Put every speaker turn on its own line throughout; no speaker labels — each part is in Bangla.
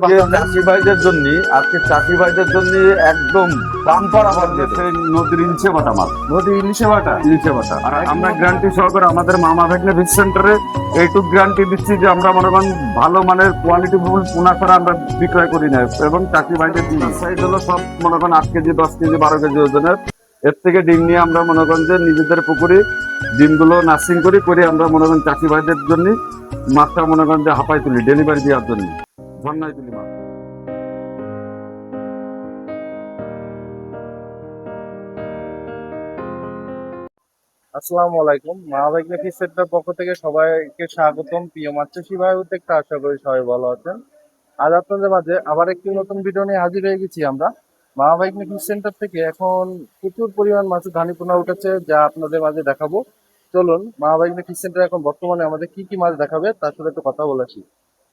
চাষি ভাইদের জন্য আজকে চাষি ভাইদের জন্য একদম বাম্পার অফার দিয়েছে নদীর ইলশে বাটা মাছ,
নদী ইলিশে বাটা।
ইলশে বাটা। আর আমরা গ্যারান্টি সহকারে আমাদের মামা ভাগ্নে ফিশ সেন্টারে এইটুক গ্যারান্টি দিচ্ছি যে আমরা মনে করেন ভালো মানের কোয়ালিটি ফুল পোনা ছাড়া আমরা বিক্রয় করি না। এবং চাষি ভাইদের সাইজ হলো সব মনে করেন 8 কেজি 10 কেজি 12 কেজি ওজনের। এর থেকে ডিম নিয়ে আমরা মনে করেন যে নিজেদের পুকুরে ডিমগুলো নার্সিং করে আমরা মনে করেন চাষি ভাইদের জন্য মাছটা মনে করেন যে হাঁপাই তুলি ডেলিভারি দেওয়ার জন্য ঝর্ণায় তুলি মাছ।
আসসালামু আলাইকুম। মহাভাগ্য ফিশ সেন্টার পক্ষ থেকে সবাইকে স্বাগতম। প্রিয় মাছ চাষী ভাই উদ্যোক্তা, আশা করি সবাই ভালো আছেন। আজ আপনাদের মাঝে আবার একটি নতুন ভিডিও নিয়ে হাজির হয়ে গেছি আমরা। মহাভাগ্য ফিশ সেন্টার থেকে এখন প্রচুর পরিমাণ মাছের ধানি পোনা উঠেছে, যা আপনাদের মাঝে দেখাবো। চলুন, মহাভাগ্য ফিশ সেন্টার এখন বর্তমানে আমাদের কি কি মাছ দেখাবে তার সাথে একটু কথা বলেছি।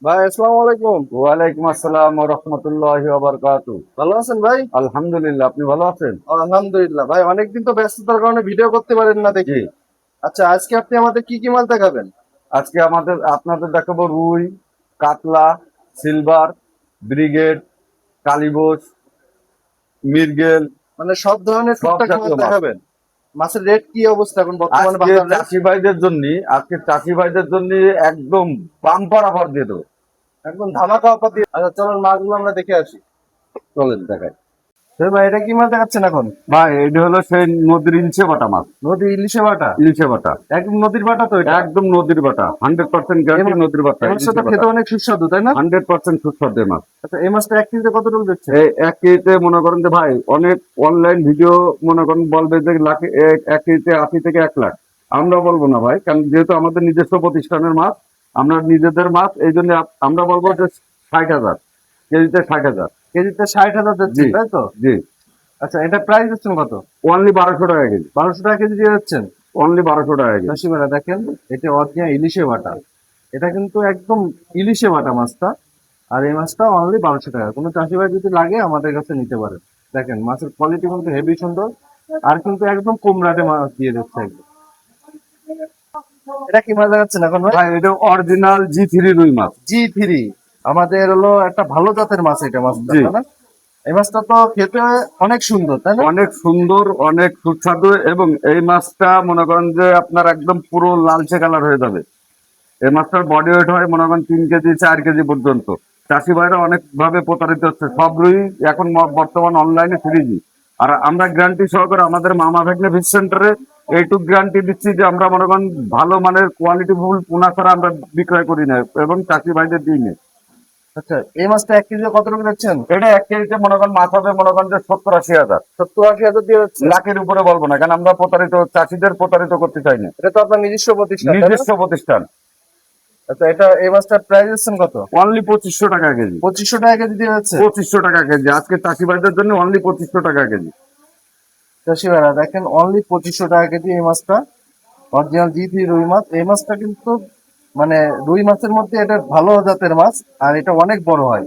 ভাই আসসালামু আলাইকুম।
ওয়ালাইকুম আসসালাম ওয়া রাহমাতুল্লাহি ওয়া বারাকাতুহু।
ভালো আছেন ভাই?
আলহামদুলিল্লাহ, আপনি ভালো আছেন?
আলহামদুলিল্লাহ। ভাই অনেকদিন তো ব্যস্ততার কারণে ভিডিও করতে পারেন না দেখি।
জি।
আচ্ছা, আজকে আপনি আমাদের কি কি মাছ দেখাবেন?
আজকে আপনাদের দেখাবো রুই, কাতলা, সিলভার, ব্রিগেড, কালিবোস, মিরগেল,
মানে সব ধরনের
সব
টুকটাক মাছ
জাতীয় মাছ।
দেখাবেন। মাছের রেট কি অবস্থা এখন বর্তমানে
আজকে
বাজারে?
চাষি ভাইদের জন্য একদম বাম্পার অফার দিয়ে দেবো।
একদম ধামাকা অফার দিয়ে। আচ্ছা চলুন, মাছগুলো আমরা দেখে আসি।
চলেন দেখাই।
ভাই এটা কি মাছ দেখাচ্ছেন এখন?
ভাই এটা হলো সেই নদীর ইলশে বাটা মাছ,
নদী ইলিশে বাটা।
ইলশে বাটা,
একদম নদীর বাটা তো এটা?
একদম নদীর বাটা, 100% গ্যারান্টি নদীর বাটা।
এই মাছটা তো খেতে অনেক সুস্বাদু, তাই না?
100% সুস্বাদু মাছ।
আচ্ছা, এই মাছটা এক কেজিতে কত টাকা দিচ্ছে?
এই এক কেজিতে মনে করেন যে ভাই অনেক অনলাইন ভিডিও মনে করেন বলবে যে এক কেজিতে 80 থেকে 1 লাখ। আমরা বলবো না ভাই, কারণ যেহেতু আমাদের নিজস্ব প্রতিষ্ঠানের মাছ, আমরা নিজেদের মাছ, এই জন্য আমরা বলবো যে 60,000 কেজিতে, 60,000
কেজিতে 60,000 দিচ্ছে,
জি
তাই তো?
জি।
আচ্ছা, এটা প্রাইস দিচ্ছেন কত?
অনলি 1200 টাকা কেজি,
1200 টাকা কেজি দিয়ে যাচ্ছেন।
অনলি 1200 টাকা কেজি।
চাষি ভাইরা দেখেন, এটা অরিজিনাল ইলিশে বাটা। এটা কিন্তু একদম ইলিশে বাটা মাছটা। আর এই মাছটা অনলি 1200 টাকা। কোনো চাষি ভাই যদি লাগে আমাদের কাছে নিতে পারেন। দেখেন মাছের কোয়ালিটি কিন্তু হেভি সুন্দর, আর কিন্তু একদম কম রেটে মাছ দিয়ে দিচ্ছে একদম। এটা কি মাছ দেখাচ্ছেন এখন ভাই?
ভাই এটা অরিজিনাল G3 রুই মাছ।
G3 আমাদের হলো একটা ভালো জাতের মাছ, এটা মাছটা,
জি।
তাই না? এই মাছটা তো খেতে অনেক সুন্দর, তাই না?
অনেক সুন্দর, অনেক সুস্বাদু, এবং এই মাছটা মনে করেন যে আপনার একদম পুরো লালচে কালার হয়ে যাবে। এই মাছটার বডি ওয়েট হয় মনে করেন 3 কেজি 4 কেজি পর্যন্ত। চাষি ভাইরা অনেক ভাবে প্রতারিত হচ্ছে, সব রুই এখন বর্তমান অনলাইনে ফ্রিজি। আর আমরা গ্যারান্টি সহকারে আমাদের মামা ভাগ্নে ফিশ সেন্টারে এইটুক গ্যারান্টি দিচ্ছি যে আমরা মনে করেন ভালো মানের কোয়ালিটি ফুল পোনা ছাড়া আমরা বিক্রয় করি না এবং চাষি ভাইদের দিই না।
আচ্ছা, এই মাছটা এক কেজি কত টাকা দিচ্ছেন?
এটা এক কেজিতে মনে করেন মাছ হবে মনে করেন যে 70-80 হাজার।
70-80 হাজার দিয়ে যাচ্ছে।
লাখের উপরে বলবো না, কারণ আমরা চাষিদের প্রতারিত করতে চাই না।
এটা তো আপনার নিজস্ব প্রতিষ্ঠান, তাই না?
নিজস্ব প্রতিষ্ঠান।
আচ্ছা, এটা এই মাছটার প্রাইস দিচ্ছেন কত?
অনলি 2500 টাকা কেজি।
2500 টাকা কেজি দিয়ে যাচ্ছে।
2500 টাকা কেজি আজকে চাষি ভাইদের জন্য অনলি 2500 টাকা কেজি।
চাষি ভাইরা দেখেন, অনলি 2500 টাকা কেজি এই মাছটা। অরিজিনাল G3 রুই মাছ। এই মাছটা কিন্তু মানে রুই মাছের মধ্যে এটা ভালো জাতের মাছ, আর এটা অনেক বড় হয়।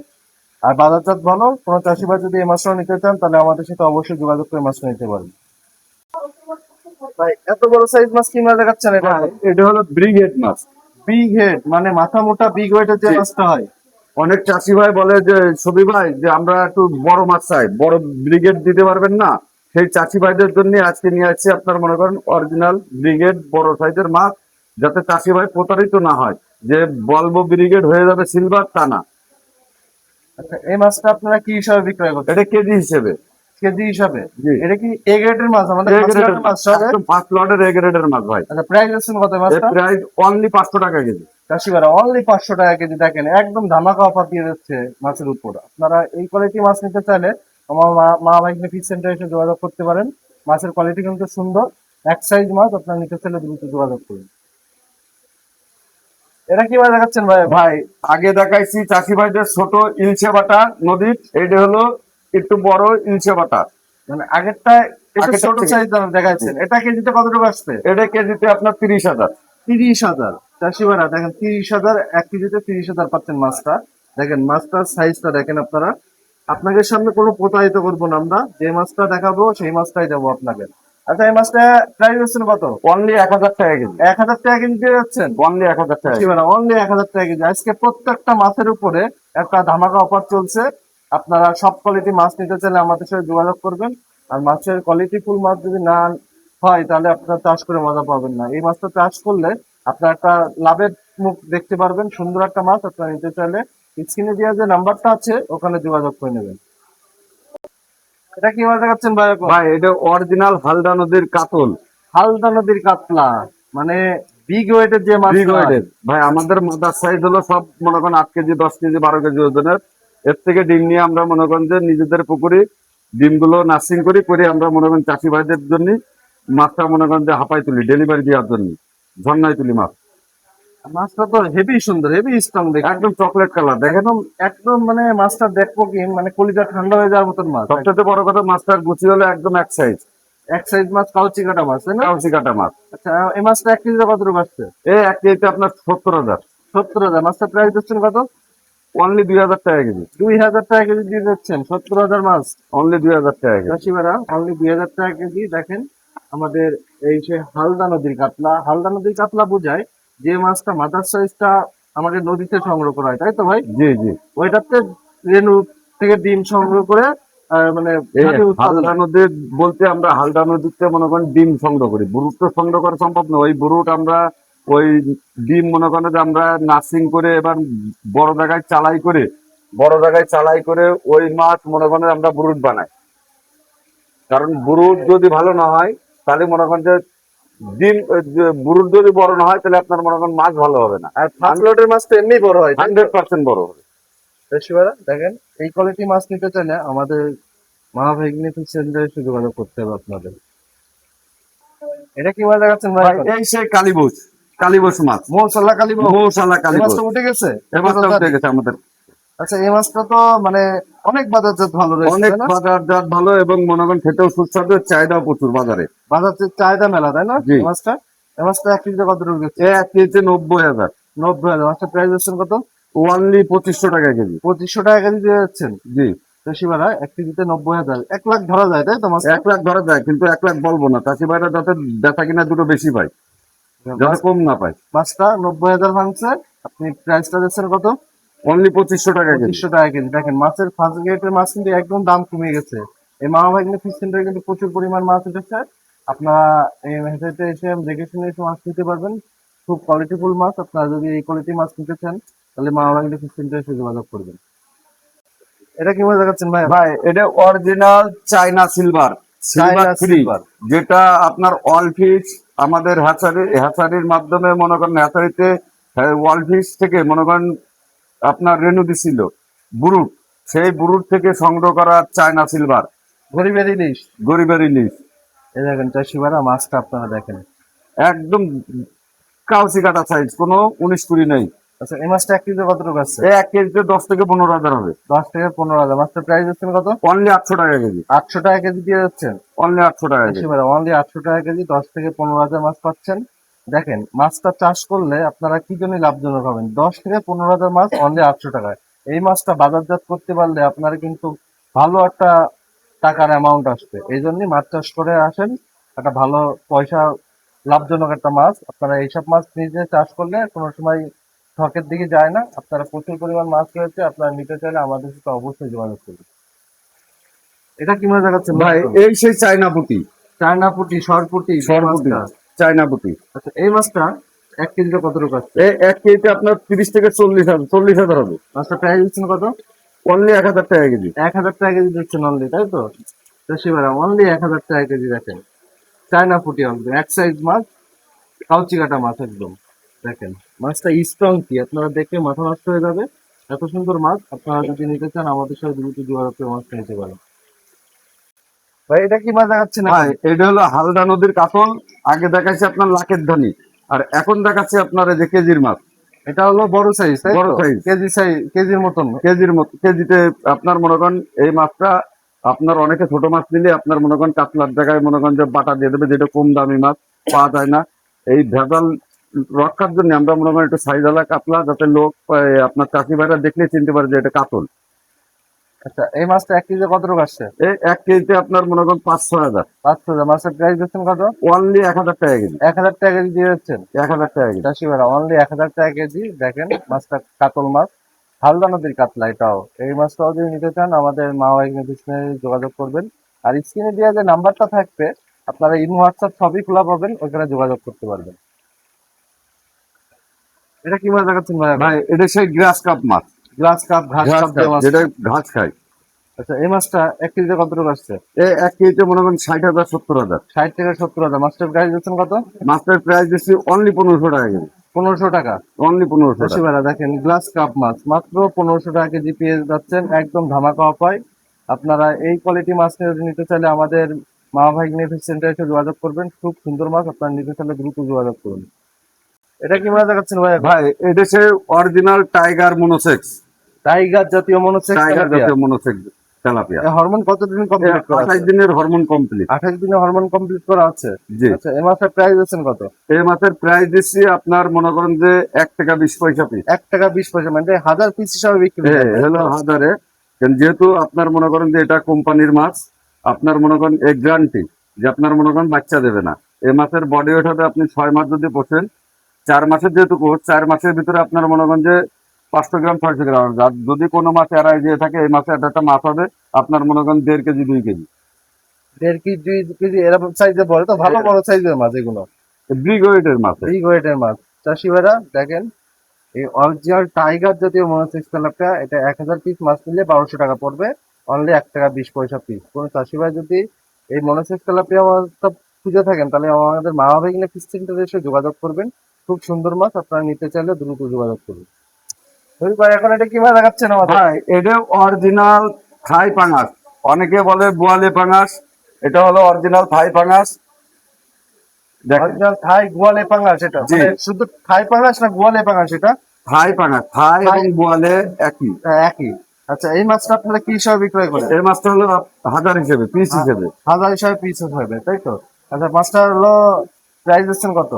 আর বাজারজাত ভালো। কোনো চাষি ভাই যদি এই মাছটা নিতে চান তাহলে আমাদের সাথে অবশ্যই যোগাযোগ করে মাছটা নিতে পারেন। ভাই এত বড় সাইজ মাছ কি মাছ দেখাচ্ছেন এটা?
এটা হলো ব্রিগেড মাছ।
বিগ হেড মানে মাথা মোটা, বিগ ওয়েটের যে
জি।
মাছটা হয়।
অনেক চাষি ভাই বলে যে ছবি ভাই যে আমরা একটু বড় মাছ চাই, বড় ব্রিগেড দিতে পারবেন না? সেই চাষি ভাইদের জন্য আজকে নিয়ে আসছি আপনার মনে করেন অরিজিনাল ব্রিগেড বড় সাইজের মাছ, যাতে চাষি ভাই প্রতারিত না হয় যে বলবো ব্রিগেড হয়ে যাবে সিলভার, তা না।
আচ্ছা, এই মাছটা আপনারা কি হিসাবে বিক্রয় করছেন?
এটা কেজি হিসেবে।
কেজি হিসাবে?
জি।
এটা কি এ গ্রেডের মাছ, আমাদের
A
ফার্স্ট
grade
গ্রেডের মাছ সব?
একদম ফার্স্ট লটের A grade এর মাছ ভাই।
আচ্ছা, প্রাইস দিচ্ছেন কত
এর
মাছটা?
প্রাইস অনলি 500 টাকা কেজি।
চাষিবারা অনলি 500 টাকা কেজি। দেখেন একদম ধামাকা অফার দিয়ে দিচ্ছে মাছের উপর। আপনারা এই কোয়ালিটি মাছ নিতে চাইলে আমার মা ভাই ফিশ সেন্টারে এসে যোগাযোগ করতে পারেন। মাছের কোয়ালিটি কিন্তু সুন্দর। এক সাইজ মাছ আপনারা নিতে চাইলে দ্রুত যোগাযোগ করুন। এটা কি মাছ দেখাচ্ছেন ভাই?
ভাই আগে দেখাইছি চাষি ভাইদের ছোট ইলশে বাটা নদীর, এইটা হলো একটু বড় ইলশে বাটা।
মানে আগেরটা একটু
আগেরটার
ছোট
থেকে।
সাইজ দেখাচ্ছেন। এটা কেজিতে কত টাকা আসবে?
এটা কেজিতে আপনার 30,000।
30,000। চাষিবারা দেখেন 30,000, এক কেজিতে 30,000 পাচ্ছেন মাছটা। দেখেন মাছটার সাইজটা দেখেন আপনারা। আপনাদের সামনে কোনো প্রতারিত করবো না আমরা। যে মাছটা দেখাবো সেই মাছটাই দেবো আপনাকে। আচ্ছা, এই মাছটা প্রাইস হচ্ছেন কত?
অনলি 1,000 টাকা কেজি।
1,000 টাকা কেজি দিয়ে যাচ্ছেন?
অনলি 1,000 টাকা।
অনলি 1,000 টাকা কেজি। আজকে প্রত্যেকটা মাছের উপরে একটা ধামাকা অফার চলছে। আপনারা সব কোয়ালিটি মাছ নিতে চাইলে আমাদের সাথে যোগাযোগ করবেন। আর মাছের কোয়ালিটি ফুল মাছ যদি না হয় তাহলে আপনারা চাষ করে মজা পাবেন না। এই মাছটা চাষ করলে আপনার একটা লাভের মুখ দেখতে পারবেন। সুন্দর একটা মাছ আপনারা নিতে চাইলে স্ক্রিনে দেওয়া যে নাম্বারটা আছে ওখানে যোগাযোগ করে নেবেন। এটা কি মাছ দেখাচ্ছেন ভাই এখন?
ভাই এটা অরিজিনাল হালদা নদীর কাতল,
হালদা নদীর কাতলা, মানে বিগ ওয়েটের যে মাছ।
বিগ ওয়েটের। ভাই আমাদের মাদার সাইজ হলো সব মনে করেন 8 কেজি, 10 কেজি, 12 কেজি ওজনের। এর থেকে ডিম নিয়ে আমরা মনে করেন যে নিজেদের পুকুরে ডিমগুলো নার্সিং করে আমরা মনে করেন চাষি ভাইদের জন্য মাছটা মনে করেন যে হাঁপাই তুলি ডেলিভারি দেওয়ার জন্য, ঝর্ণায় তুলি মাছ।
মাছটা তো হেভি সুন্দর, হেভি স্ট্রং দেখে,
একদম চকলেট কালার দেখেন।
একদম একদম মানে মাছটা দেখবো কি মানে কলিজা ঠান্ডা হয়ে যাওয়ার মতন মাছ।
সবচেয়ে বড় কথা মাছটার গুছি হলো একদম এক সাইজ,
এক সাইজ মাছ, কাউচি কাটা মাছ, তাই না?
কাউসি কাটা মাছ।
আচ্ছা, এই মাছটা 1 কেজিতে কত রূপ আসছে?
1 কেজিতে আপনার 70,000,
70,000। মাছটা প্রাইস দিচ্ছেন কত?
অনলি 2,000 টাকা কেজি।
2,000 টাকা কেজি দিয়ে যাচ্ছেন 70,000 মাছ।
অনলি 2,000 টাকা কেজি।
চাষিমারা অনলি 2,000 টাকা কেজি। দেখেন আমাদের এই সে হালদা নদীর কাতলা। হালদা নদীর কাতলা বোঝায় যে মাছটা মাথার সাইজটা আমাদের নদীতে সংগ্রহ করা হয়, তাই তো ভাই?
জি জি।
ওইটাতে রেণু থেকে ডিম সংগ্রহ করে মানে
এই
ঘাটে উৎপাদন
হালদা নদী বলতে আমরা হালদা নদীতে মনে করেন ডিম সংগ্রহ করি, বুরুট তো সংগ্রহ করা সম্ভব নয়। ওই বুরুট আমরা ওই ডিম মনে করেন যে আমরা নার্সিং করে এবার বড় জায়গায় চালাই করে ওই মাছ মনে করেন আমরা বুরুট বানাই। কারণ বুরুট যদি ভালো না হয় তাহলে মনে করেন যে ডিম বুরুট যদি বড় না হয় তাহলে আপনার মনে করেন মাছ ভালো হবে না।
আর ফার্স্ট লটের মাছ তো এমনি বড় হয়, তাই তো?
100% বড় হবে।
চাষিমারা দেখেন এই কোয়ালিটি মাছ নিতে চাইলে আমাদের মহাভৈগ্নিক সেন্টারে এসে যোগাযোগ করতে হবে আপনাদের। এটা কি মাছ দেখাচ্ছেন ভাই
ভাই
এখন?
এই সেই কালীবোস মাছ,
মৌসালা কালী
মৌসালা
এই
কালীবোস।
মাছটা উঠে গেছে?
এই মাছটা উঠে গেছে আমাদের।
আচ্ছা, এই মাছটা তো মানে অনেক বাজারজাত ভালো রয়েছে,
অনেক
তাই না?
বাজারজাত ভালো এবং মনে করেন খেতেও সুস্বাদু, চাহিদাও প্রচুর বাজারে।
বাজারের চাহিদা মেলা, তাই না?
জি।
এই মাছটা 1 কেজিতে কত রকম গেছে?
1 কেজিতে 90,000,
90,000। মাছটা প্রাইস হচ্ছেন কত?
ওনলি 2,500 টাকা কেজি।
2,500 টাকা কেজি দিয়ে যাচ্ছেন।
জি।
চাষিমারা 1 কেজিতে 90,000, 1 লাখ ধরা যায়, তাই তো মাছ?
1 লাখ ধরা যায়, কিন্তু 1 লাখ বলবো না, চাষি ভাইরা যাতে বেচা কিনা দুটো বেশি পায়, যাতে কম না পায়।
মাছটা 90,000 ভাঙছে, আপনি প্রাইসটা দিচ্ছেন কত?
অনলি 2,500 টাকা কেজি।
2,500 টাকা কেজি। দেখেন মাছের ফার্স্ট গ্রেডের মাছ কিন্তু একদম দাম কমে গেছে। এই মামাভাগ্নে ফিশ সেন্টারে কিন্তু প্রচুর পরিমাণ মাছ উঠেছে। আপনারা এই হেঁটে এসে দেখে শুনে এসে মাছ নিতে পারবেন। খুব কোয়ালিটিফুল মাছ। আপনারা যদি এই কোয়ালিটি মাছ নিতে চান তাহলে মামাভাগ্নে ফিশ সেন্টারে এসে যোগাযোগ করবেন। এটা কি মাছ দেখাচ্ছেন ভাই?
ভাই এটা অরিজিনাল চাইনা silver, silver
China
free,
silver.
যেটা আপনার অল ফিশ আমাদের হ্যাচারির মাধ্যমে মনে করেন হ্যাচারিতে ওয়াল ফিশ থেকে মনে করেন আপনার রেনু দিছিল বুরুট, সেই বুরুট থেকে সংগ্রহ করা চায়না সিলভার,
গরিবের ইলিশ।
গরিবের ইলিশ।
এই দেখেন চাষিমারা মাছটা আপনারা দেখেন।
একদম কাউসি কাটা সাইজ, কোনো 19-20 নেই।
আচ্ছা, এই মাছটা 1 কেজিতে কত টাকা আছে?
1 কেজিতে 10 থেকে 15 হাজার হবে।
10 থেকে 15,000। মাছটার প্রাইস হচ্ছেন কত?
অনলি 800 টাকা কেজি।
800 টাকা কেজি দিয়ে যাচ্ছেন।
অনলি 800 টাকা কেজি।
এবারে অনলি 800 টাকা কেজি, 10 থেকে 15,000 মাছ পাচ্ছেন। দেখেন মাছটা চাষ করলে আপনারা কি জন্য লাভজনক হবেন। 10 থেকে 15,000 মাছ অনলি 800 টাকায়। এই মাছটা বাজারজাত করতে পারলে আপনারা কিন্তু ভালো একটা টাকার অ্যামাউন্ট আসবে। এই জন্যই মাছ চাষ করে আসেন, একটা ভালো পয়সা লাভজনক একটা মাছ। আপনারা এইসব মাছ নিজে চাষ করলে কোনো সময় ঠকের দিকে যায় না। আপনারা প্রচুর পরিমাণ মাছ রয়েছে, আপনারা নিতে চাইলে আমাদের সাথে অবশ্যই যোগাযোগ করবেন। এটা কি মাছ দেখাচ্ছেন
ভাই এই সেই চায়না পুঁটি,
চায়না পুঁটি, সরপুঁটি,
সরপুঁটি, চায়না পুঁটি।
আচ্ছা, এই মাছটা 1 কেজিতে কত টাকা আছে?
1 কেজিতে আপনার 30 থেকে 40 হাজার হবে।
মাছটা প্রাইস দিচ্ছেন কত?
অনলি 1,000 টাকা কেজি।
1,000 টাকা কেজি দিচ্ছেন অনলি, তাই তো? চাষিমারা অনলি 1,000 টাকা কেজি। দেখেন চায়না পুঁটি, একদম এক সাইজ মাছ, কাউচি কাটা মাছ একদম। দেখেন মাছটা স্ট্রং কি, আপনারা দেখে মাথা নষ্ট হয়ে যাবে। এত সুন্দর মাছ। আপনারা যদি নিতে চান আমাদের সাথে দ্রুত যোগাযোগ করে মাছটা নিতে পারেন। ভাই এটা কি মাছ দেখাচ্ছেন
ভাই এটা হলো হালদা নদীর কাতল। আগে দেখাচ্ছি আপনার লাখের ধানি, আর এখন দেখাচ্ছি আপনার এই যে কেজির মাছ।
এটা হলো বড় সাইজ, তাই
বড়
তো?
size।
কেজির মতন।
কেজির মতো, কেজিতে আপনার মনে করেন এই মাছটা আপনার অনেকে ছোট মাছ নিলে আপনার মনে করেন কাতলার জায়গায় মনে করেন যে বাটা দিয়ে দেবে, যেটা কম দামি মাছ পাওয়া যায় না। এই ভেজাল রক্ষার জন্য আমরা মনে করেন একটু সাইজওয়ালা কাতলা, যাতে লোক আপনার চাষি ভাইরা দেখলে চিনতে পারে যে এটা কাতল।
আচ্ছা, এই মাছটা 1 কেজিতে কত টাকা আসছে?
এই 1 কেজিতে আপনার মনে করেন 5-6 হাজার।
500। মাছের প্রাইস দিচ্ছেন কত?
অনলি 1,000 টাকা কেজি।
1,000 টাকা কেজি দিয়ে যাচ্ছেন।
1,000 টাকা কেজি।
চাষিমারা অনলি 1,000 টাকা কেজি। দেখেন মাছটা কাতল মাছ, হালদা নদীর কাতলা এটাও। এই মাছটাও যদি নিতে চান আমাদের মা এগ্রিকালচারে যোগাযোগ করবেন। আর স্ক্রিনে দেওয়া যে নাম্বারটা থাকবে আপনারা ইমো হোয়াটসঅ্যাপ সবই খোলা পাবেন, ওইখানে যোগাযোগ করতে পারবেন। এটা কি মাছ দেখাচ্ছেন ভাই?
ভাই এটা সেই গ্রাস কাপ মাছ,
গ্লাস কাপ, ঘাস
ঘাস
কাপ
কাপ
দিয়ে মাছ।
যেটা ঘাস খায়।
আচ্ছা, এই মাছটা 1 কেজিতে কত টাকা আসছে?
এক কেজিতে মনে করেন 60,000 70,000।
60 থেকে 70 হাজার। মাছটার প্রাইস দিচ্ছেন কত?
মাছটার প্রাইস দিচ্ছি অনলি 1500 টাকা কেজি,
1500 টাকা।
অনলি 1500 টাকা।
বেলা দেখেন গ্লাস কাপ মাছ মাত্র 1500 টাকা কেজি পেয়ে যাচ্ছেন, একদম ধামাকা অফার। আপনারা এই কোয়ালিটি মাছ নিতে চাইলে আমাদের মা ভাই ফিশ সেন্টারে এসে যোগাযোগ করবেন। খুব সুন্দর মাছ, আপনারা নিতে চাইলে দ্রুত যোগাযোগ করুন। এটা কি মাছ দেখাচ্ছেন ভাই?
ভাই এটা সে অরিজিনাল টাইগার মনোসেক্স,
টাইগার জাতীয় মনোসেক্স
টাইগার
তেলাপিয়া।
জাতীয় মনোসেক্স তেলাপিয়া।
হরমোন কতদিন কমপ্লিট করা আছে?
28 দিনের হরমোন কমপ্লিট।
28 দিনে হরমোন কমপ্লিট করা আছে।
জি।
আচ্ছা, এই মাছের প্রাইস দিচ্ছেন কত?
এই মাছের প্রাইস দিচ্ছি আপনার মনে করেন যে 1 টাকা 20 পয়সা পিস।
1 টাকা 20 পয়সা, মানে 1000 পিস হিসাবে বিক্রি হয়।
হলো হাজারে। যেহেতু আপনার মনে করেন যে এটা কোম্পানির মাছ, আপনার মনে করেন এক গ্যারান্টি যে আপনার মনে করেন বাচ্চা দেবে না। এই মাছের বডি ওয়েট হবে আপনি 6 মাস যদি পোষেন, 4 মাসের যেহেতু কোর্স, 4 মাসের ভিতরে আপনার মনে করেন যে 500 গ্রাম 600 গ্রাম হবে। আর যদি কোনো মাছ এড়াই দিয়ে থাকে, এই মাছে একটা মাছ হবে আপনার মনে করেন 1.5 কেজি 2 কেজি।
1.5 কেজি 2 কেজি এরকম সাইজে বড়, তো ভালো বড় সাইজের মাছ এগুলো।
বিগ ওয়েটের মাছ।
বিগ ওয়েটের মাছ। চাষি ভাইরা দেখেন, এই অরিজিনাল টাইগার জাতীয় মনোসেক্স তেলাপিয়া, এটা 1000 পিস মাছ নিলে 1200 টাকা পড়বে, অনলি 1 টাকা 20 পয়সা পিস। কোনো চাষি ভাই যদি এই মনোসেক্স তেলাপিয়া মাছটা খুঁজে থাকেন তাহলে আমাদের মা ভাইগিনা ফিশ সেন্টারে এসে যোগাযোগ করবেন। খুব সুন্দর মাছ, আপনারা নিতে চাইলে দ্রুত যোগাযোগ করুন। রবি ভাই, এখন এটা কি মাছ দেখাচ্ছেন আমাদের?
ভাই এটা অরিজিনাল থাই পাঙাশ, অনেকে বলে বোয়ালে পাঙাশ, এটা হলো অরিজিনাল থাই পাঙাশ। দেখেন
অরিজিনাল থাই গোয়ালে পাঙ্গাস। এটা
জি।
মানে শুধু থাই পাঙ্গাস না গোয়ালে পাঙ্গাস? এটা
থাই পাঙাশ, থাই এবং বোয়ালে একই।
একই। আচ্ছা, এই মাছটা আপনারা কি হিসাবে বিক্রয় করেন?
এই মাছটা হলো হাজার হিসেবে, পিস হিসেবে।
1000 হিসাবে পিস হবে, তাই তো? আচ্ছা, মাছটা হলো প্রাইস দিচ্ছেন কত?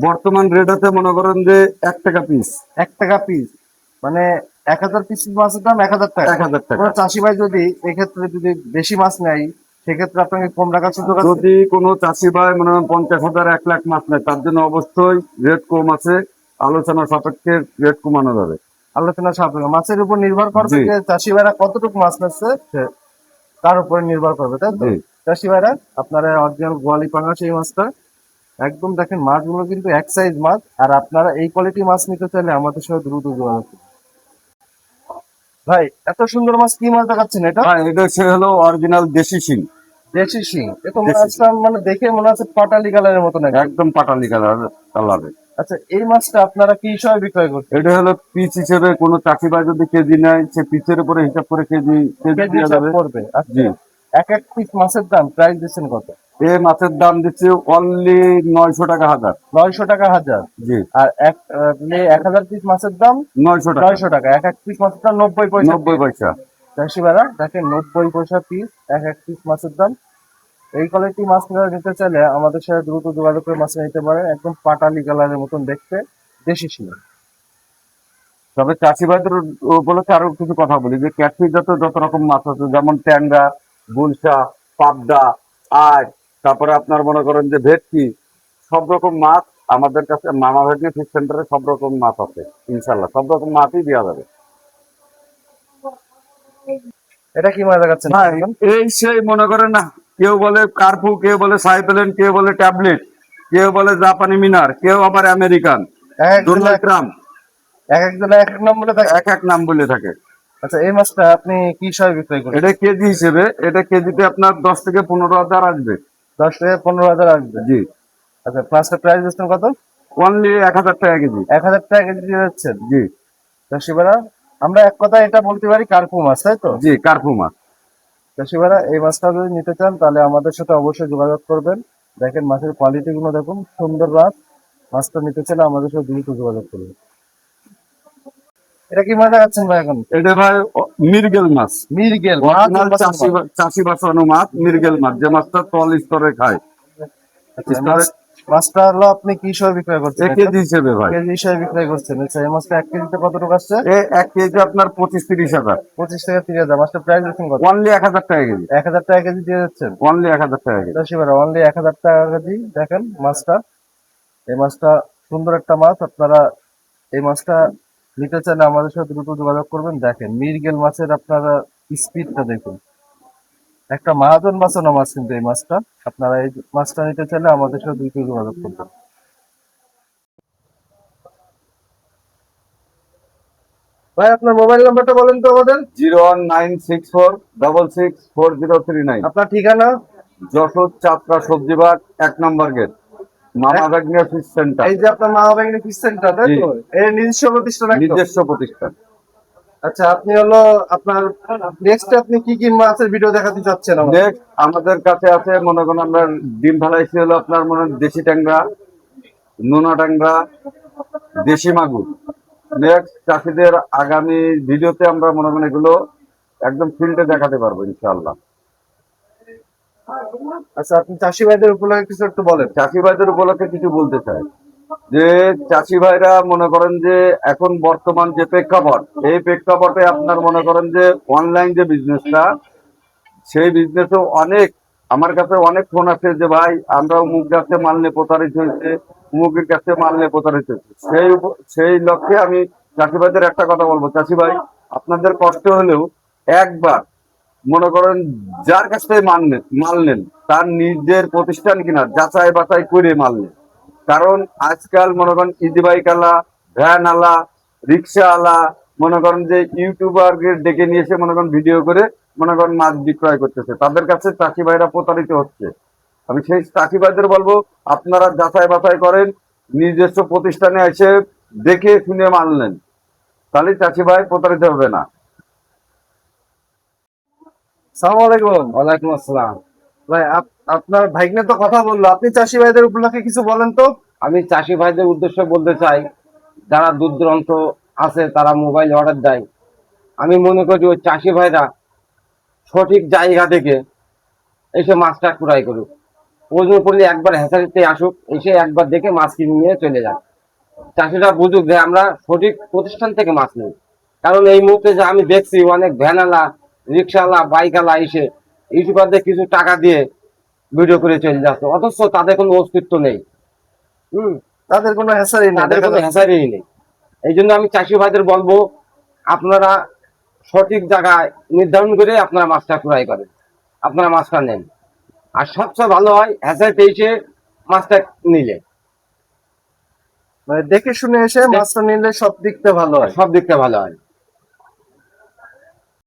বর্তমান রেট আছে মনে করেন যে 1 টাকা পিস।
1 টাকা পিস, মানে 1000 পিস মাছের দাম 1000 টাকা।
1000 টাকা।
কোনো চাষি ভাই যদি এক্ষেত্রে যদি বেশি মাছ নেয় সেক্ষেত্রে আপনাকে কম রাখার সুযোগ আছে?
যদি কোনো চাষি ভাই মনে করেন 50,000 1 লাখ মাছ নেয়, তার জন্য অবশ্যই রেট কম আছে, আলোচনা সাপেক্ষে রেট কমানো যাবে।
আলোচনা সাপেক্ষে মাছের উপর নির্ভর করবে
জি।
যে চাষি ভাইরা কতটুকু মাছ নিচ্ছে তার উপরে নির্ভর করবে, তাই তো?
জি।
চাষি ভাইরা, আপনারা অরিজিনাল গোয়ালি পাঙ্গাস এই মাছটা একদম দেখেন, মাছগুলো কিন্তু এক সাইজ মাছ। আর আপনারা এই কোয়ালিটি মাছ নিতে চাইলে আমাদের সাথে দ্রুত যোগাযোগ করুন। ভাই, এত সুন্দর মাছ কি মাছ দেখাচ্ছেন এটা?
হ্যাঁ, এটা সে হলো অরিজিনাল দেশি শিং।
দেশি শিং। এ তো
দেশি
মাছটা মানে দেখে মনে হচ্ছে পাটালি কালারের মতো নাকি?
একদম পাটালি কালারে।
আচ্ছা, এই মাছটা আপনারা কি হিসাবে বিক্রয় করছেন?
এটা হলো পিস হিসেবে, কোনো চাষি ভাই যদি কেজি নেয় সে পিসের উপরে হিসাব করে কেজি
কেজি
দেওয়া
হিসাব
যাবে।
পড়বে। আচ্ছা,
জি।
এক এক পিস মাছের দাম প্রাইস দিচ্ছেন কত?
এই মাছের দাম দিচ্ছে অনলি 900 টাকা হাজার।
900 টাকা হাজার।
জি।
আর 1000 পিস মাছের দাম
900 টাকা।
900 টাকা। এক এক পিস মাছের দাম 90 পয়সা।
90 পয়সা।
চাষি ভাইরা দেখেন, 90 পয়সা পিস এক এক পিস মাছের দাম। এই কোয়ালিটি মাছ নিতে চাইলে আমাদের সাথে দ্রুত যোগাযোগ করে মাছ নিতে পারেন। একদম পাটালি কালারের মতন দেখতে, দেশি শিং।
তবে চাষি ভাইদের উপলক্ষে আরো কিছু কথা বলি যে ক্যাটফিশ যত রকম মাছ আছে, যেমন ট্যাংরা, গুলশা, পাবদা, আয়, তারপরে আপনার মনে করেন যে ভেটকি, সব রকম মাছ আমাদের কাছে মামা ভেটকি ফিশ সেন্টারে সব রকম মাছ আছে। ইনশাল্লাহ সব রকম মাছই দেওয়া যাবে।
এটা কি মাছ দেখাচ্ছেন?
ভাই এই সেই মনে করেন না, কেউ বলে কার্পু, কেউ বলে সাইপেলেন, কেউ বলে ট্যাবলেট, কেউ বলে জাপানি মিনার, কেউ আবার আমেরিকান, ডোনাল্ড ট্রাম্প,
এক এক জেলায় এক এক নাম বলে থাকে।
এক এক নাম বলে থাকে।
আচ্ছা, এই মাছটা আপনি কি হিসাবে বিক্রয় করেন?
এটা কেজি হিসেবে, এটা কেজিতে আপনার 10 থেকে 15,000 আসবে।
10 থেকে 15,000 আসবে।
জি।
আচ্ছা, মাছটার প্রাইস দিচ্ছেন কত?
অনলি 1000 টাকা কেজি।
1000 টাকা কেজি দিয়ে যাচ্ছেন।
জি।
চাষিবারা, আমরা এক কথায় এটা বলতে পারি কার্পু মাছ, তাই তো?
জি, কার্পু মাছ।
চাষিবারা, এই মাছটা যদি নিতে চান তাহলে আমাদের সাথে অবশ্যই যোগাযোগ করবেন। দেখেন মাছের কোয়ালিটি গুলো দেখুন, সুন্দর মাছ। মাছটা নিতে চাইলে আমাদের সাথে দ্রুত যোগাযোগ করবেন। এটা কি মাছ দেখাচ্ছেন ভাই এখন?
এটা ভাই মিরগেল মাছ।
মিরগেল
অরিজিনাল চাষি বাসানো মাছ, মিরগেল মাছ, যে মাছটা তল স্তরে খায়।
মাছটা হলো আপনি কি হিসাবে বিক্রয় করছেন?
কেজি হিসেবে ভাই।
কেজি হিসাবে বিক্রয় করছেন। আচ্ছা, এই মাছটা 1 কেজিতে কত টাকা আসছে?
1 কেজি আপনার 25-30,000।
25 থেকে 30,000। মাছটা প্রাইস দিচ্ছেন কত?
অনলি 1000 টাকা কেজি।
1000 টাকা কেজি দিয়ে যাচ্ছেন।
অনলি 1000 টাকা কেজি।
চাষিবারা, অনলি 1000 টাকা কেজি। দেখেন মাছটা, এই মাছটা সুন্দর একটা মাছ। আপনারা এই মাছটা নিতে চাইলে আমাদের সাথে দ্রুত যোগাযোগ করবেন। দেখেন মৃগেল মাছের আপনারা স্পিডটা দেখুন, একটা মহাজন বাঁচানো মাছ কিন্তু এই মাছটা। আপনারা এই মাছটা নিতে চাইলে আমাদের সাথে দ্রুত যোগাযোগ করবেন। ভাই আপনার মোবাইল নাম্বারটা বলেন তো আমাদের।
01964664039।
আপনার ঠিকানা?
যশোর চাপড়া সবজি বাগ 1 নম্বর গেট, মামা ভাগ্নিয়া ফিশ সেন্টার।
এই যে আপনার মা বাবা ফিশ সেন্টার, তাই তো? এর নিজস্ব প্রতিষ্ঠান একদম?
নিজস্ব প্রতিষ্ঠান।
আচ্ছা, আপনি হলো আপনার নেক্সট আপনি কি কি মাছের ভিডিও দেখাতে চাচ্ছেন আমাদের?
নেক্সট আমাদের কাছে আছে মনে করেন আমরা ডিম ভালাইছি হলো আপনার মনে হয় দেশি ট্যাংরা, নোনা ট্যাংরা, দেশি মাগুর। নেক্সট চাষিদের আগামী ভিডিওতে আমরা মনে করেন এগুলো একদম ফিল্ডে দেখাতে পারবো ইনশাআল্লাহ।
আচ্ছা, আপনি চাষি ভাইদের উপলক্ষে কিছু একটু বলেন।
চাষি ভাইদের উপলক্ষে কিছু বলতে চাই যে চাষি ভাইরা মনে করেন যে এখন বর্তমান যে প্রেক্ষাপট, এই প্রেক্ষাপটে আপনার মনে করেন যে অনলাইন যে বিজনেসটা, সেই বিজনেসও অনেক, আমার কাছে অনেক ফোন আছে যে ভাই আমরা অমুক গাছে মাল নিয়ে প্রতারিত হয়েছে, অমুকের কাছে মাল নিয়ে প্রতারিত হয়েছে। সেই লক্ষ্যে আমি চাষি ভাইদের একটা কথা বলবো, চাষি ভাই আপনাদের কষ্ট হলেও একবার মনে করেন যার কাছ থেকে মাল নেন তার নিজের প্রতিষ্ঠান কিনা যাচাই বাছাই করে মাল নেন। কারণ আজকাল মনে করেন ইজি বাইক আলা, ভ্যান আলা, রিক্সা আলা মনে করেন যে ইউটিউবার ডেকে নিয়ে এসে মনে করেন ভিডিও করে মনে করেন মাছ বিক্রয় করতেছে, তাদের কাছে চাষি ভাইরা প্রতারিত হচ্ছে। আমি সেই চাষি ভাইদের বলবো আপনারা যাচাই বাছাই করেন, নিজস্ব প্রতিষ্ঠানে এসে দেখে শুনে মাল নেন, তাহলে চাষি ভাই প্রতারিত হবে না।
সালাম আলাইকুম।
ওয়ালাইকুম আসসালাম।
ভাই আপনার ভাইগনে তো কথা বললো, আপনি চাষি ভাইদের উপলক্ষে কিছু বলেন তো।
আমি চাষি ভাইদের উদ্দেশ্যে বলতে চাই, যারা দূর দূরান্ত আছে তারা মোবাইল অর্ডার দেয়, আমি মনে করি ওই চাষি ভাইরা সঠিক জায়গা থেকে এসে মাছটা ক্রয় করুক। প্রয়োজন পড়লে একবার হ্যাচারিতে আসুক, এসে একবার দেখে মাছ কিনে নিয়ে চলে যাক। চাষিরা বুঝুক যে আমরা সঠিক প্রতিষ্ঠান থেকে মাছ নিই। কারণ এই মুহূর্তে যে আমি দেখছি অনেক ভ্যানালা, রিক্সাওয়ালা, বাইকওয়ালা এসে ইউটিউবারদের কিছু টাকা দিয়ে ভিডিও করে চলে যাচ্ছে, অথচ তাদের কোনো অস্তিত্ব নেই।
তাদের কোনো হ্যাসারি নেই,
তাদের কোনো হ্যাচারি নেই। এই জন্য আমি চাষি ভাইদের বলবো, আপনারা সঠিক জায়গায় নির্ধারণ করে আপনারা মাছটা ক্রয় করেন, আপনারা মাছটা নেন। আর সবচেয়ে ভালো হয় হ্যাচারিতে এসে মাছটা নিলে,
মানে দেখে শুনে এসে মাছটা নিলে সব দিকতে ভালো হয়।
সব দিকটা ভালো হয়।